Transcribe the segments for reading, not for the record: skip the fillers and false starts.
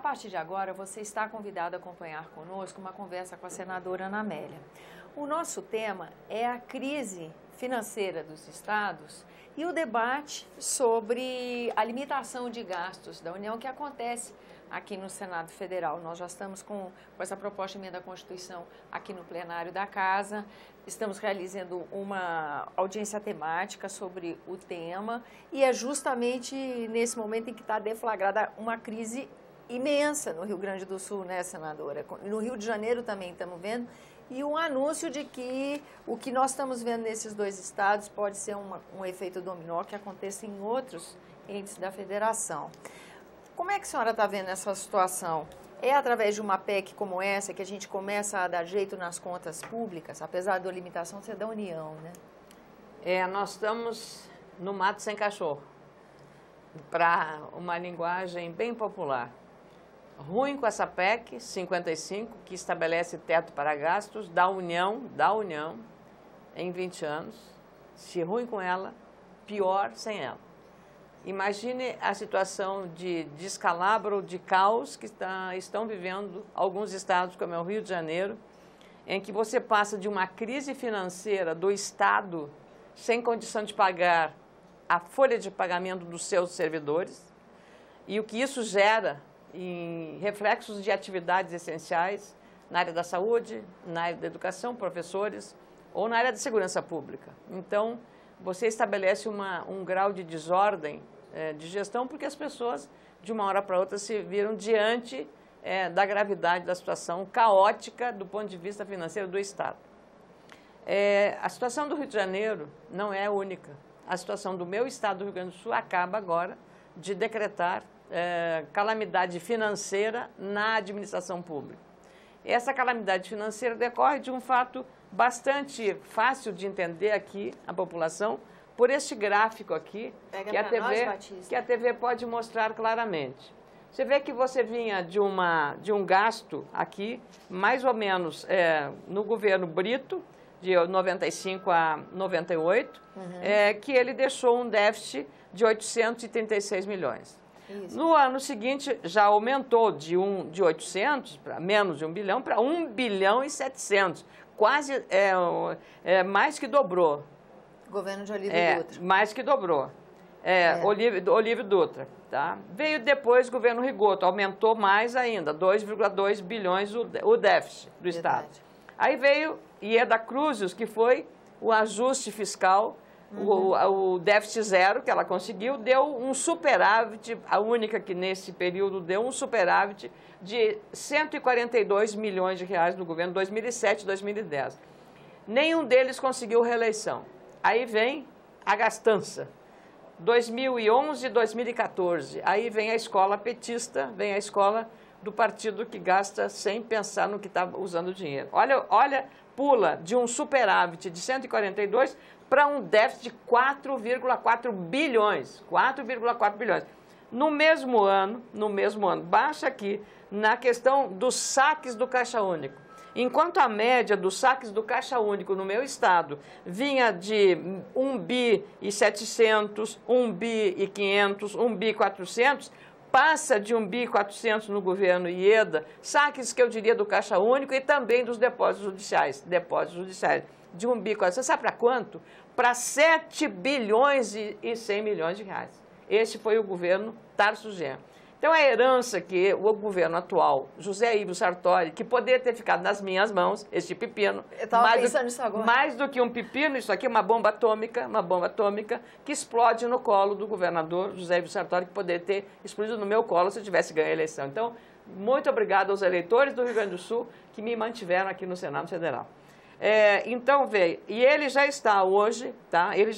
partir de agora, você está convidado a acompanhar conosco uma conversa com a senadora Ana Amélia. O nosso tema é a crise financeira dos estados e o debate sobre a limitação de gastos da União que acontece aqui no Senado Federal. Nós já estamos com essa proposta de emenda à Constituição aqui no plenário da Casa. Estamos realizando uma audiência temática sobre o tema e é justamente nesse momento em que está deflagrada uma crise imensa no Rio Grande do Sul, né, senadora? No Rio de Janeiro também estamos vendo, e um anúncio de que o que nós estamos vendo nesses dois estados pode ser um efeito dominó que aconteça em outros entes da federação. Como é que a senhora está vendo essa situação? É através de uma PEC como essa que a gente começa a dar jeito nas contas públicas, apesar da limitação ser da União, né? Nós estamos no mato sem cachorro, para uma linguagem bem popular. Ruim com essa PEC 55, que estabelece teto para gastos da União, em 20 anos. Se ruim com ela, pior sem ela. Imagine a situação de descalabro, de caos que estão vivendo alguns estados, como é o Rio de Janeiro, em que você passa de uma crise financeira do Estado sem condição de pagar a folha de pagamento dos seus servidores, e o que isso gera em reflexos de atividades essenciais na área da saúde, na área da educação, professores, ou na área da segurança pública. Então, você estabelece um grau de desordem de gestão, porque as pessoas, de uma hora para outra, se viram diante da gravidade da situação caótica do ponto de vista financeiro do Estado. A situação do Rio de Janeiro não é única. A situação do meu estado do Rio Grande do Sul acaba agora de decretar calamidade financeira na administração pública. Essa calamidade financeira decorre de um fato bastante fácil de entender aqui, a população, por este gráfico aqui, que a TV pode mostrar claramente. Você vê que você vinha de um gasto aqui, mais ou menos no governo Brito, de 95 a 98, que ele deixou um déficit de 836 milhões. Isso. No ano seguinte, já aumentou de 800, para menos de 1 bilhão, para 1 bilhão e 700. Quase mais que dobrou. Governo de Olívio Dutra. Mais que dobrou. Olívio Dutra. Tá? Veio depois o governo Rigoto, aumentou mais ainda, 2,2 bilhões o déficit do Estado. Aí veio Ieda Cruzes, que foi o ajuste fiscal, o déficit zero que ela conseguiu, deu um superávit, a única que nesse período deu um superávit de 142 milhões de reais no governo 2007 e 2010. Nenhum deles conseguiu reeleição. Aí vem a gastança, 2011 e 2014. Aí vem a escola petista, vem a escola do partido que gasta sem pensar no que está usando o dinheiro. Olha, pula de um superávit de 142 para um déficit de 4,4 bilhões. 4,4 bilhões. No mesmo ano, baixa aqui na questão dos saques do Caixa Único. Enquanto a média dos saques do Caixa Único no meu estado vinha de 1 bi e 700, 1 bi e 500, 1 bi e 400, passa de 1 bi e 400 no governo Ieda, saques que eu diria do Caixa Único e também dos depósitos judiciais. De 1 bi e 400, sabe para quanto? Para 7 bilhões e 100 milhões de reais. Esse foi o governo Tarso Genro. Então, a herança que o governo atual, José Ivo Sartori, que poderia ter ficado nas minhas mãos, este pepino, mais do que um pepino, isso aqui é uma bomba atômica que explode no colo do governador José Ivo Sartori, que poderia ter explodido no meu colo se eu tivesse ganho a eleição. Então, muito obrigado aos eleitores do Rio Grande do Sul que me mantiveram aqui no Senado Federal. Então, veio, e ele já está hoje, tá? Ele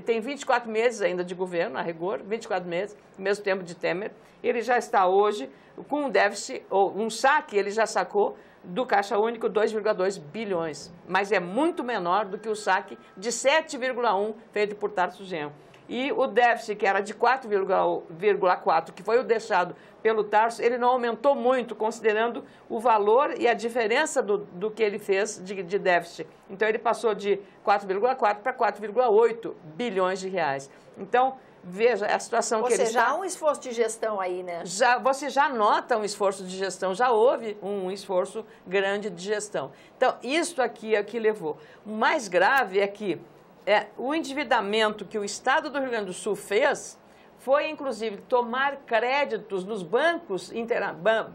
tem 24 meses ainda de governo, a rigor, 24 meses, mesmo tempo de Temer. Ele já está hoje com um déficit, ou um saque, ele já sacou do Caixa Único 2,2 bilhões, mas é muito menor do que o saque de 7,1 feito por Tarso Genro. E o déficit, que era de 4,4, que foi o deixado pelo Tarso, ele não aumentou muito, considerando o valor e a diferença do que ele fez de déficit. Então, ele passou de 4,4 para 4,8 bilhões de reais. Então, veja a situação que ele está... Ou seja, há um esforço de gestão aí, né? Você já nota um esforço de gestão, já houve um esforço grande de gestão. Então, isso aqui é o que levou. O mais grave é que o endividamento que o Estado do Rio Grande do Sul fez foi, inclusive, tomar créditos nos bancos,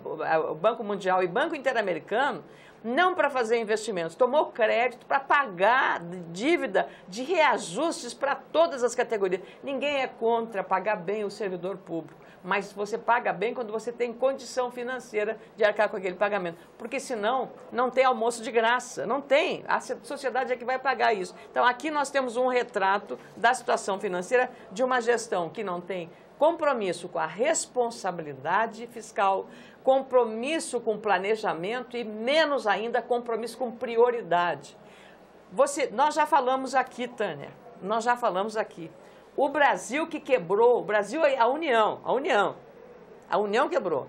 o Banco Mundial e Banco Interamericano, não para fazer investimentos, tomou crédito para pagar dívida de reajustes para todas as categorias. Ninguém é contra pagar bem o servidor público, mas você paga bem quando você tem condição financeira de arcar com aquele pagamento, porque senão não tem almoço de graça, não tem, a sociedade é que vai pagar isso. Então aqui nós temos um retrato da situação financeira de uma gestão que não tem compromisso com a responsabilidade fiscal, compromisso com planejamento e, menos ainda, compromisso com prioridade. Nós já falamos aqui, Tânia, nós já falamos aqui. O Brasil que quebrou, o Brasil é a União quebrou.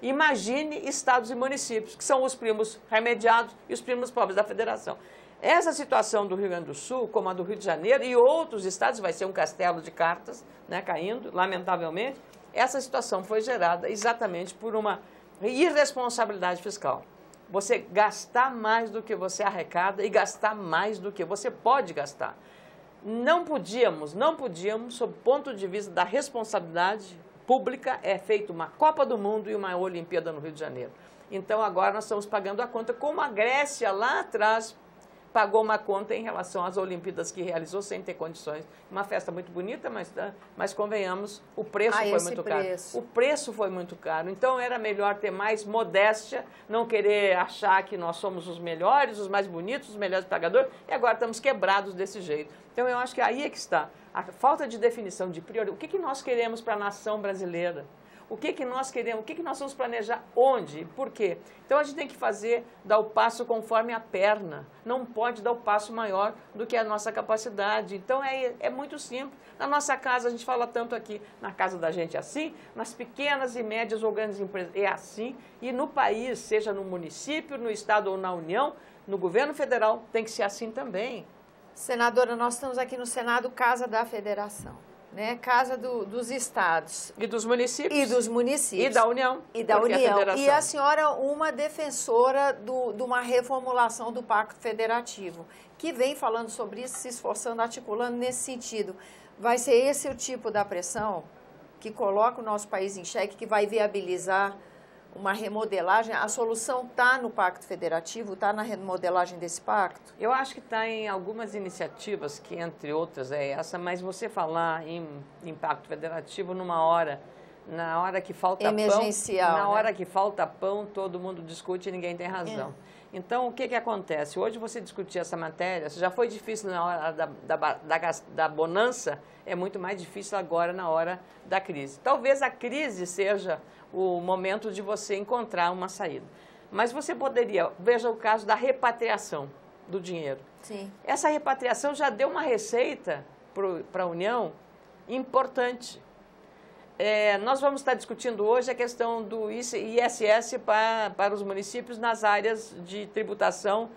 Imagine estados e municípios, que são os primos remediados e os primos pobres da federação. Essa situação do Rio Grande do Sul, como a do Rio de Janeiro e outros estados, vai ser um castelo de cartas, né, caindo, lamentavelmente. Essa situação foi gerada exatamente por uma irresponsabilidade fiscal. Você gastar mais do que você arrecada e gastar mais do que você pode gastar. Não podíamos, sob o ponto de vista da responsabilidade pública, feito uma Copa do Mundo e uma Olimpíada no Rio de Janeiro. Então, agora nós estamos pagando a conta, como a Grécia lá atrás pagou uma conta em relação às Olimpíadas que realizou sem ter condições. Uma festa muito bonita, mas convenhamos, o preço foi muito caro. O preço foi muito caro. Então, era melhor ter mais modéstia, não querer achar que nós somos os melhores, os mais bonitos, os melhores pagadores, e agora estamos quebrados desse jeito. Então, eu acho que aí é que está a falta de definição de prioridade. O que nós queremos para a nação brasileira? O que nós queremos? O que nós vamos planejar? Onde? Por quê? Então, a gente tem que dar o passo conforme a perna. Não pode dar o passo maior do que a nossa capacidade. Então, é muito simples. Na nossa casa, a gente fala tanto aqui, na casa da gente é assim, nas pequenas e médias ou grandes empresas é assim, e no país, seja no município, no estado ou na União, no governo federal, tem que ser assim também. Senadora, nós estamos aqui no Senado, Casa da Federação. Né? Casa dos estados. E dos municípios. E dos municípios. E da União. E da União. E a senhora, uma defensora de uma reformulação do Pacto Federativo, que vem falando sobre isso, se esforçando, articulando nesse sentido. Vai ser esse o tipo da pressão que coloca o nosso país em xeque, que vai viabilizar uma remodelagem? A solução está no Pacto Federativo, está na remodelagem desse pacto? Eu acho que está em algumas iniciativas, que entre outras é essa, mas você falar em Pacto Federativo na hora que falta emergencial, pão, na hora que falta pão, todo mundo discute e ninguém tem razão. Então, o que acontece? Hoje você discutir essa matéria, já foi difícil na hora da bonança, é muito mais difícil agora na hora da crise. Talvez a crise seja o momento de você encontrar uma saída. Mas você poderia, veja o caso da repatriação do dinheiro. Sim. Essa repatriação já deu uma receita para a União importante. Nós vamos estar discutindo hoje a questão do ISS para os municípios nas áreas de tributação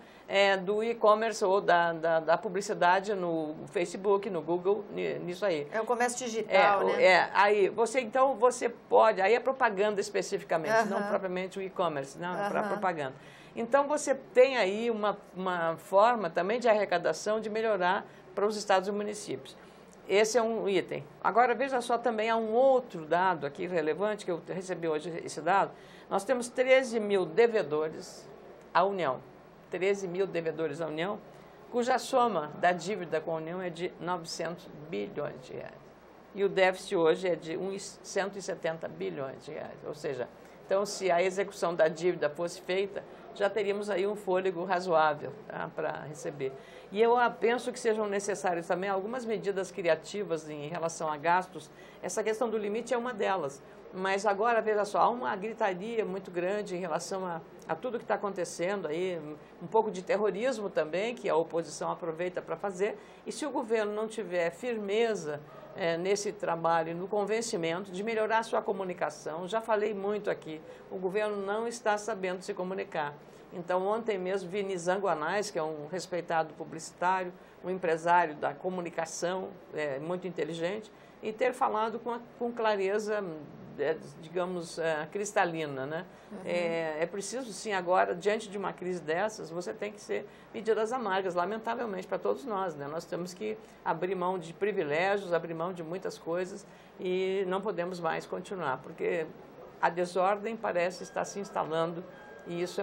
do e-commerce ou da publicidade no Facebook, no Google, nisso aí. É o comércio digital, né? Aí você pode, aí é propaganda especificamente, não propriamente o e-commerce, não, é para propaganda. Então você tem aí uma forma também de arrecadação de melhorar para os estados e municípios. Esse é um item. Agora, veja só, também há um outro dado aqui relevante, que eu recebi hoje esse dado. Nós temos 13 mil devedores à União. 13 mil devedores à União, cuja soma da dívida com a União é de 900 bilhões de reais. E o déficit hoje é de 170 bilhões de reais. Ou seja, então, se a execução da dívida fosse feita, já teríamos aí um fôlego razoável, tá, para receber. E eu penso que sejam necessárias também algumas medidas criativas em relação a gastos. Essa questão do limite é uma delas. Mas agora, veja só, há uma gritaria muito grande em relação a tudo que está acontecendo aí, um pouco de terrorismo também, que a oposição aproveita para fazer. E se o governo não tiver firmeza nesse trabalho, no convencimento de melhorar a sua comunicação. Já falei muito aqui, o governo não está sabendo se comunicar. Então, ontem mesmo, vi Nizam Guanais, que é um respeitado publicitário, um empresário da comunicação, muito inteligente, e ter falado com clareza, digamos, cristalina, né? Uhum. É preciso, sim, agora, diante de uma crise dessas, você tem que ser medidas amargas, lamentavelmente, para todos nós, né? Nós temos que abrir mão de privilégios, abrir mão de muitas coisas e não podemos mais continuar, porque a desordem parece estar se instalando e isso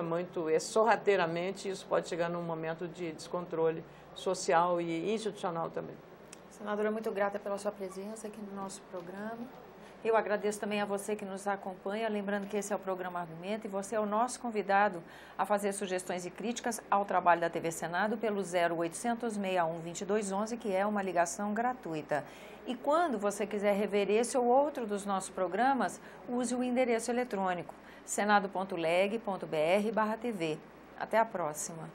sorrateiramente, isso pode chegar num momento de descontrole social e institucional também. Senadora, muito grata pela sua presença aqui no nosso programa. Eu agradeço também a você que nos acompanha, lembrando que esse é o programa Argumento e você é o nosso convidado a fazer sugestões e críticas ao trabalho da TV Senado pelo 0800 61 2211, que é uma ligação gratuita. E quando você quiser rever esse ou outro dos nossos programas, use o endereço eletrônico senado.leg.br/TV. Até a próxima.